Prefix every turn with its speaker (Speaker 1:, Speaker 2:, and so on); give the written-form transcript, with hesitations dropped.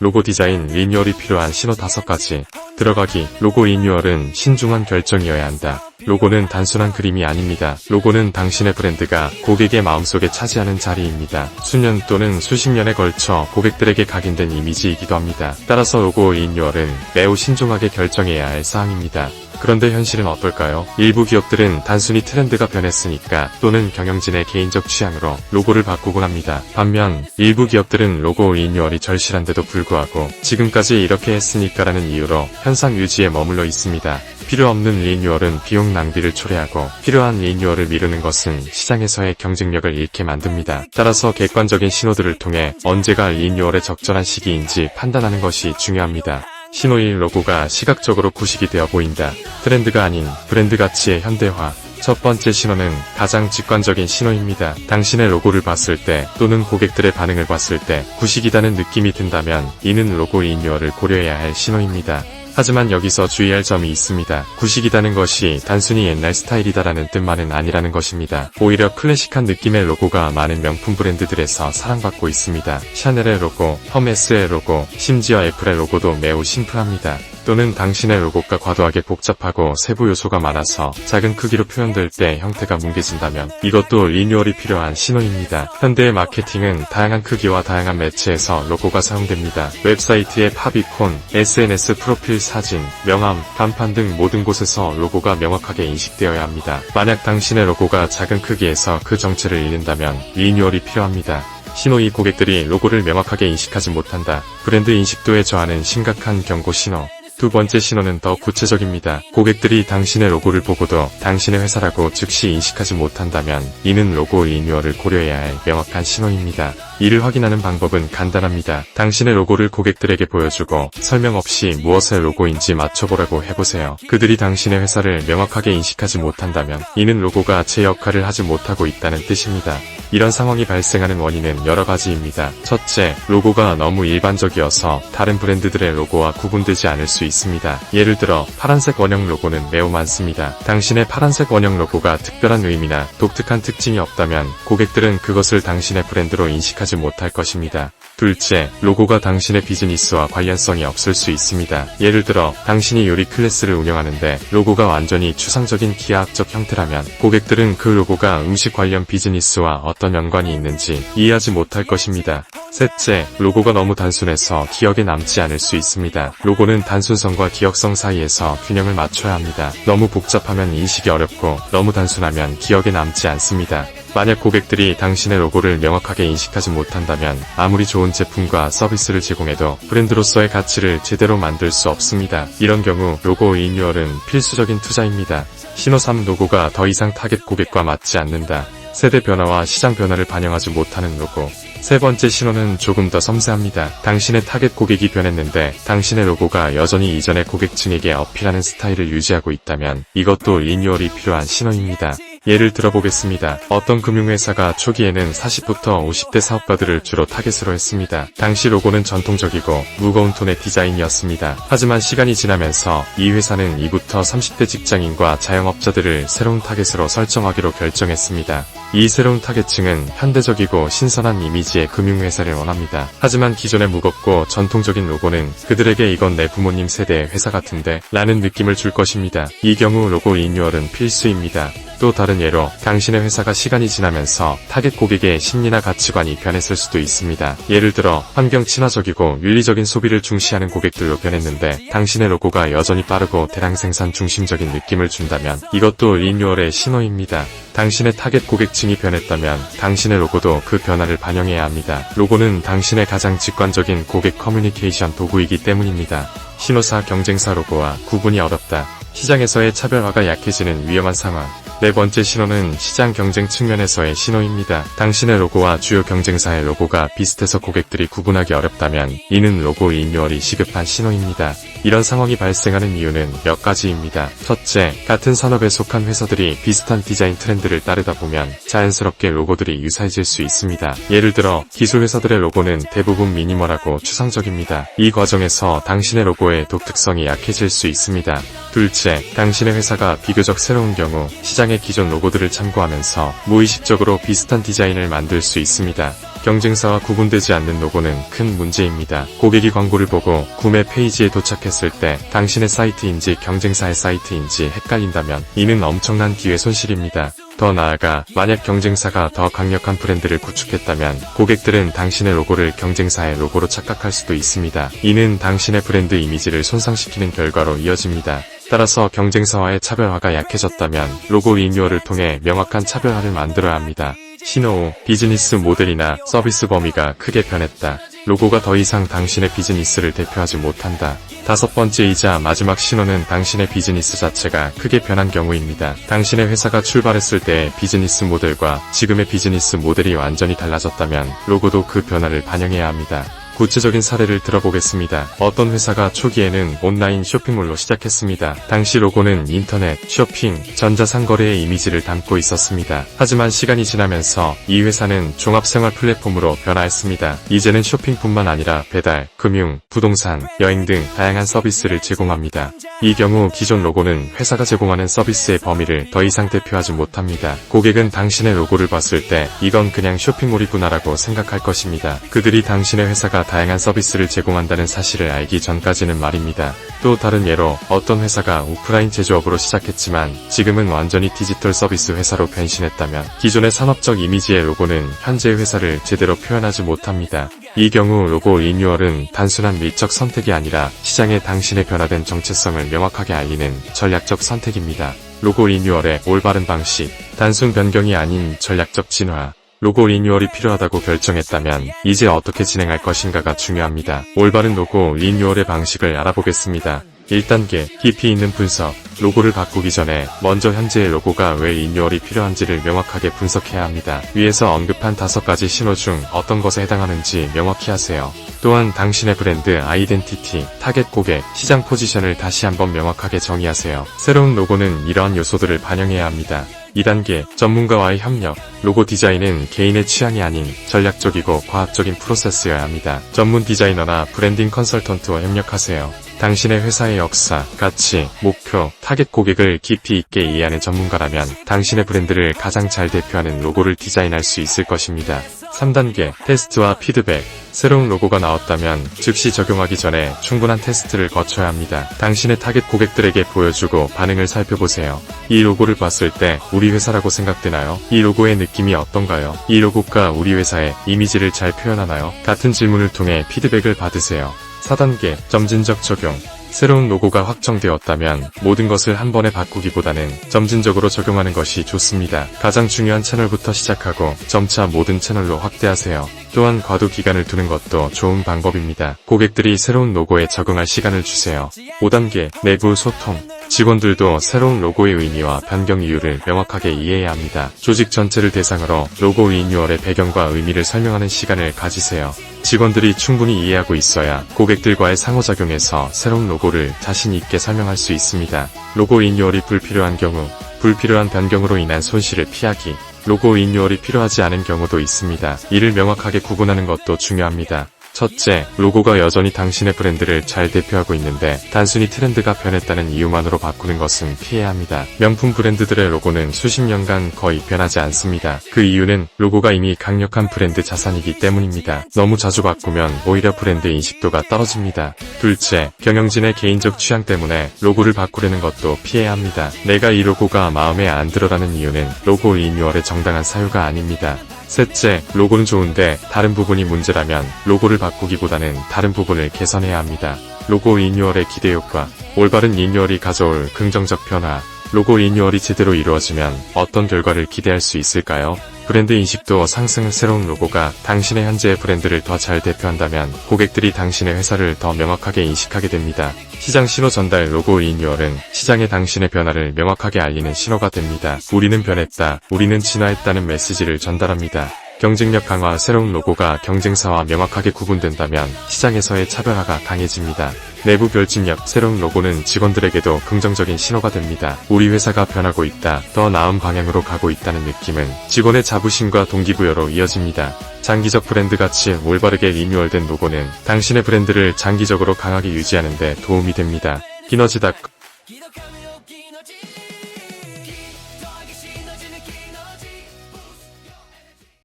Speaker 1: 로고 디자인 리뉴얼이 필요한 신호 5가지. 들어가기. 로고 리뉴얼은 신중한 결정이어야 한다. 로고는 단순한 그림이 아닙니다. 로고는 당신의 브랜드가 고객의 마음속에 차지하는 자리입니다. 수년 또는 수십 년에 걸쳐 고객들에게 각인된 이미지이기도 합니다. 따라서 로고 리뉴얼은 매우 신중하게 결정해야 할 사항입니다. 그런데 현실은 어떨까요? 일부 기업들은 단순히 트렌드가 변했으니까 또는 경영진의 개인적 취향으로 로고를 바꾸곤 합니다. 반면 일부 기업들은 로고 리뉴얼이 절실한데도 불구하고 지금까지 이렇게 했으니까라는 이유로 현상 유지에 머물러 있습니다. 필요 없는 리뉴얼은 비용 낭비를 초래하고 필요한 리뉴얼을 미루는 것은 시장에서의 경쟁력을 잃게 만듭니다. 따라서 객관적인 신호들을 통해 언제가 리뉴얼의 적절한 시기인지 판단하는 것이 중요합니다. 신호 1. 로고가 시각적으로 구식이 되어 보인다. 트렌드가 아닌 브랜드 가치의 현대화. 첫 번째 신호는 가장 직관적인 신호입니다. 당신의 로고를 봤을 때 또는 고객들의 반응을 봤을 때 구식이다는 느낌이 든다면 이는 로고 리뉴얼을 고려해야 할 신호입니다. 하지만 여기서 주의할 점이 있습니다. 구식이다는 것이 단순히 옛날 스타일이다라는 뜻만은 아니라는 것입니다. 오히려 클래식한 느낌의 로고가 많은 명품 브랜드들에서 사랑받고 있습니다. 샤넬의 로고, 험메스의 로고, 심지어 애플의 로고도 매우 심플합니다. 또는 당신의 로고가 과도하게 복잡하고 세부 요소가 많아서 작은 크기로 표현될 때 형태가 뭉개진다면 이것도 리뉴얼이 필요한 신호입니다. 현대의 마케팅은 다양한 크기와 다양한 매체에서 로고가 사용됩니다. 웹사이트의 팝이콘, SNS 프로필 사진, 명함, 간판 등 모든 곳에서 로고가 명확하게 인식되어야 합니다. 만약 당신의 로고가 작은 크기에서 그 정체를 잃는다면 리뉴얼이 필요합니다. 신호 2. 고객들이 로고를 명확하게 인식하지 못한다. 브랜드 인식도에 저하는 심각한 경고 신호. 두 번째 신호는 더 구체적입니다. 고객들이 당신의 로고를 보고도 당신의 회사라고 즉시 인식하지 못한다면 이는 로고 리뉴얼을 고려해야 할 명확한 신호입니다. 이를 확인하는 방법은 간단합니다. 당신의 로고를 고객들에게 보여주고 설명 없이 무엇의 로고인지 맞춰보라고 해보세요. 그들이 당신의 회사를 명확하게 인식하지 못한다면 이는 로고가 제 역할을 하지 못하고 있다는 뜻입니다. 이런 상황이 발생하는 원인은 여러 가지입니다. 첫째, 로고가 너무 일반적이어서 다른 브랜드들의 로고와 구분되지 않을 수 있습니다. 예를 들어 파란색 원형 로고는 매우 많습니다. 당신의 파란색 원형 로고가 특별한 의미나 독특한 특징이 없다면 고객들은 그것을 당신의 브랜드로 인식하지 못할 것입니다. 둘째, 로고가 당신의 비즈니스와 관련성이 없을 수 있습니다. 예를 들어 당신이 요리 클래스를 운영하는데 로고가 완전히 추상적인 기하학적 형태라면 고객들은 그 로고가 음식 관련 비즈니스와 어떤 연관이 있는지 이해하지 못할 것입니다. 셋째, 로고가 너무 단순해서 기억에 남지 않을 수 있습니다. 로고는 단순성과 기억성 사이에서 균형을 맞춰야 합니다. 너무 복잡하면 인식이 어렵고 너무 단순하면 기억에 남지 않습니다. 만약 고객들이 당신의 로고를 명확하게 인식하지 못한다면 아무리 좋은 제품과 서비스를 제공해도 브랜드로서의 가치를 제대로 만들 수 없습니다. 이런 경우 로고 리뉴얼은 필수적인 투자입니다. 신호 3. 로고가 더 이상 타겟 고객과 맞지 않는다. 세대 변화와 시장 변화를 반영하지 못하는 로고. 세 번째 신호는 조금 더 섬세합니다. 당신의 타겟 고객이 변했는데 당신의 로고가 여전히 이전의 고객층에게 어필하는 스타일을 유지하고 있다면 이것도 리뉴얼이 필요한 신호입니다. 예를 들어보겠습니다. 어떤 금융회사가 초기에는 40부터 50대 사업가들을 주로 타겟으로 했습니다. 당시 로고는 전통적이고 무거운 톤의 디자인이었습니다. 하지만 시간이 지나면서 이 회사는 2부터 30대 직장인과 자영업자들을 새로운 타겟으로 설정하기로 결정했습니다. 이 새로운 타겟층은 현대적이고 신선한 이미지의 금융회사를 원합니다. 하지만 기존의 무겁고 전통적인 로고는 그들에게 이건 내 부모님 세대의 회사 같은데 라는 느낌을 줄 것입니다. 이 경우 로고 리뉴얼은 필수입니다. 또 다른 예로 당신의 회사가 시간이 지나면서 타겟 고객의 심리나 가치관이 변했을 수도 있습니다. 예를 들어 환경 친화적이고 윤리적인 소비를 중시하는 고객들로 변했는데 당신의 로고가 여전히 빠르고 대량 생산 중심적인 느낌을 준다면 이것도 리뉴얼의 신호입니다. 당신의 타겟 고객층이 변했다면 당신의 로고도 그 변화를 반영해야 합니다. 로고는 당신의 가장 직관적인 고객 커뮤니케이션 도구이기 때문입니다. 신호 4. 경쟁사 로고와 구분이 어렵다. 시장에서의 차별화가 약해지는 위험한 상황. 네 번째 신호는 시장 경쟁 측면에서의 신호입니다. 당신의 로고와 주요 경쟁사의 로고가 비슷해서 고객들이 구분하기 어렵다면 이는 로고 리뉴얼이 시급한 신호입니다. 이런 상황이 발생하는 이유는 몇 가지입니다. 첫째, 같은 산업에 속한 회사들이 비슷한 디자인 트렌드를 따르다 보면 자연스럽게 로고들이 유사해질 수 있습니다. 예를 들어 기술 회사들의 로고는 대부분 미니멀하고 추상적입니다. 이 과정에서 당신의 로고의 독특성이 약해질 수 있습니다. 둘째, 당신의 회사가 비교적 새로운 경우 시장의 기존 로고들을 참고하면서 무의식적으로 비슷한 디자인을 만들 수 있습니다. 경쟁사와 구분되지 않는 로고는 큰 문제입니다. 고객이 광고를 보고 구매 페이지에 도착했을 때 당신의 사이트인지 경쟁사의 사이트인지 헷갈린다면 이는 엄청난 기회 손실입니다. 더 나아가 만약 경쟁사가 더 강력한 브랜드를 구축했다면 고객들은 당신의 로고를 경쟁사의 로고로 착각할 수도 있습니다. 이는 당신의 브랜드 이미지를 손상시키는 결과로 이어집니다. 따라서 경쟁사와의 차별화가 약해졌다면 로고 리뉴얼을 통해 명확한 차별화를 만들어야 합니다. 신호 5. 비즈니스 모델이나 서비스 범위가 크게 변했다. 로고가 더 이상 당신의 비즈니스를 대표하지 못한다. 5번째이자 마지막 신호는 당신의 비즈니스 자체가 크게 변한 경우입니다. 당신의 회사가 출발했을 때의 비즈니스 모델과 지금의 비즈니스 모델이 완전히 달라졌다면 로고도 그 변화를 반영해야 합니다. 구체적인 사례를 들어보겠습니다. 어떤 회사가 초기에는 온라인 쇼핑몰로 시작했습니다. 당시 로고는 인터넷, 쇼핑, 전자상거래의 이미지를 담고 있었습니다. 하지만 시간이 지나면서 이 회사는 종합생활 플랫폼으로 변화했습니다. 이제는 쇼핑뿐만 아니라 배달, 금융, 부동산, 여행 등 다양한 서비스를 제공합니다. 이 경우 기존 로고는 회사가 제공하는 서비스의 범위를 더 이상 대표하지 못합니다. 고객은 당신의 로고를 봤을 때 이건 그냥 쇼핑몰이구나라고 생각할 것입니다. 그들이 당신의 회사가 다양한 서비스를 제공한다는 사실을 알기 전까지는 말입니다. 또 다른 예로 어떤 회사가 오프라인 제조업으로 시작했지만 지금은 완전히 디지털 서비스 회사로 변신했다면 기존의 산업적 이미지의 로고는 현재의 회사를 제대로 표현하지 못합니다. 이 경우 로고 리뉴얼은 단순한 밀적 선택이 아니라 시장에 당신의 변화된 정체성을 명확하게 알리는 전략적 선택입니다. 로고 리뉴얼의 올바른 방식, 단순 변경이 아닌 전략적 진화. 로고 리뉴얼이 필요하다고 결정했다면 이제 어떻게 진행할 것인가가 중요합니다. 올바른 로고 리뉴얼의 방식을 알아보겠습니다. 1단계, 깊이 있는 분석. 로고를 바꾸기 전에 먼저 현재의 로고가 왜 리뉴얼이 필요한지를 명확하게 분석해야 합니다. 위에서 언급한 5가지 신호 중 어떤 것에 해당하는지 명확히 하세요. 또한 당신의 브랜드 아이덴티티, 타겟 고객, 시장 포지션을 다시 한번 명확하게 정의하세요. 새로운 로고는 이러한 요소들을 반영해야 합니다. 2단계, 전문가와의 협력. 로고 디자인은 개인의 취향이 아닌 전략적이고 과학적인 프로세스여야 합니다. 전문 디자이너나 브랜딩 컨설턴트와 협력하세요. 당신의 회사의 역사, 가치, 목표, 타겟 고객을 깊이 있게 이해하는 전문가라면 당신의 브랜드를 가장 잘 대표하는 로고를 디자인할 수 있을 것입니다. 3단계, 테스트와 피드백. 새로운 로고가 나왔다면 즉시 적용하기 전에 충분한 테스트를 거쳐야 합니다. 당신의 타겟 고객들에게 보여주고 반응을 살펴보세요. 이 로고를 봤을 때 우리 회사라고 생각되나요? 이 로고의 느낌이 어떤가요? 이 로고가 우리 회사의 이미지를 잘 표현하나요? 같은 질문을 통해 피드백을 받으세요. 4단계, 점진적 적용. 새로운 로고가 확정되었다면 모든 것을 한 번에 바꾸기보다는 점진적으로 적용하는 것이 좋습니다. 가장 중요한 채널부터 시작하고 점차 모든 채널로 확대하세요. 또한 과도 기간을 두는 것도 좋은 방법입니다. 고객들이 새로운 로고에 적응할 시간을 주세요. 5단계, 내부 소통. 직원들도 새로운 로고의 의미와 변경 이유를 명확하게 이해해야 합니다. 조직 전체를 대상으로 로고 리뉴얼의 배경과 의미를 설명하는 시간을 가지세요. 직원들이 충분히 이해하고 있어야 고객들과의 상호작용에서 새로운 로고를 자신 있게 설명할 수 있습니다. 로고 리뉴얼이 불필요한 경우, 불필요한 변경으로 인한 손실을 피하기. 로고 리뉴얼이 필요하지 않은 경우도 있습니다. 이를 명확하게 구분하는 것도 중요합니다. 첫째, 로고가 여전히 당신의 브랜드를 잘 대표하고 있는데 단순히 트렌드가 변했다는 이유만으로 바꾸는 것은 피해야 합니다. 명품 브랜드들의 로고는 수십 년간 거의 변하지 않습니다. 그 이유는 로고가 이미 강력한 브랜드 자산이기 때문입니다. 너무 자주 바꾸면 오히려 브랜드 인식도가 떨어집니다. 둘째, 경영진의 개인적 취향 때문에 로고를 바꾸려는 것도 피해야 합니다. 내가 이 로고가 마음에 안 들어라는 이유는 로고 리뉴얼의 정당한 사유가 아닙니다. 셋째, 로고는 좋은데 다른 부분이 문제라면 로고를 바꾸기보다는 다른 부분을 개선해야 합니다. 로고 리뉴얼의 기대 효과. 올바른 리뉴얼이 가져올 긍정적 변화. 로고 리뉴얼이 제대로 이루어지면 어떤 결과를 기대할 수 있을까요? 브랜드 인식도 상승. 새로운 로고가 당신의 현재의 브랜드를 더 잘 대표한다면 고객들이 당신의 회사를 더 명확하게 인식하게 됩니다. 시장 신호 전달. 로고 리뉴얼은 시장에 당신의 변화를 명확하게 알리는 신호가 됩니다. 우리는 변했다, 우리는 진화했다는 메시지를 전달합니다. 경쟁력 강화. 새로운 로고가 경쟁사와 명확하게 구분된다면 시장에서의 차별화가 강해집니다. 내부 결집력. 새로운 로고는 직원들에게도 긍정적인 신호가 됩니다. 우리 회사가 변하고 있다, 더 나은 방향으로 가고 있다는 느낌은 직원의 자부심과 동기부여로 이어집니다. 장기적 브랜드 가치. 올바르게 리뉴얼된 로고는 당신의 브랜드를 장기적으로 강하게 유지하는 데 도움이 됩니다. 기너지닷컴